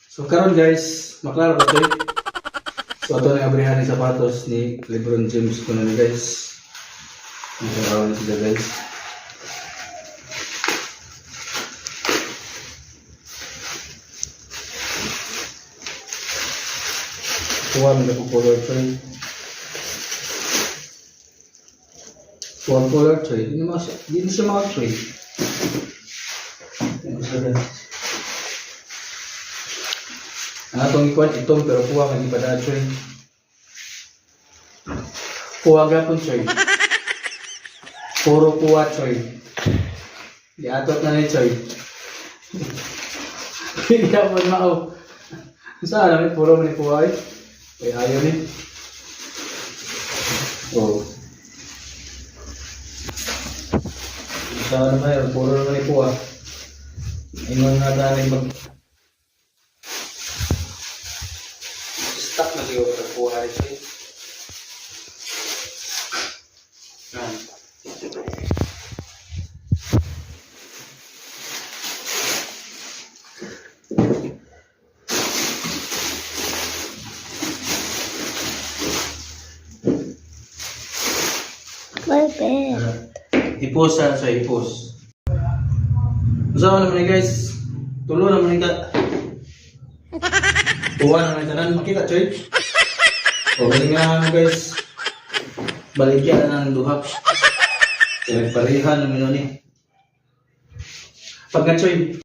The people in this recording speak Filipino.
So karon guys, maklaro ba ito? So ito na abrihan ni sapatos ni LeBron James ko na guys. Nakarawan sila guys. Kuha mo na po color choy. Kuha color choy. Hindi siya mga choy. Atong ikuan itong pero kuha man di pada choy. Kuha gapon choy. Puro kuha choy. Di atot na ni choy. Hindi ka mo mao. Saan namin puro man kuha eh. Ay ayaw ni. Oh. Saan naman puro man kuha. Ingon nga dali mag stuck na siguro sa kuha ito eh. Yan. Ipos sa ipos. Usawa naman guys. Tulo naman ka. Kuha naman tanan makita choy. O nga guys. Baligyan na ng duha. Kaya parehan naman ni. Pagka choy.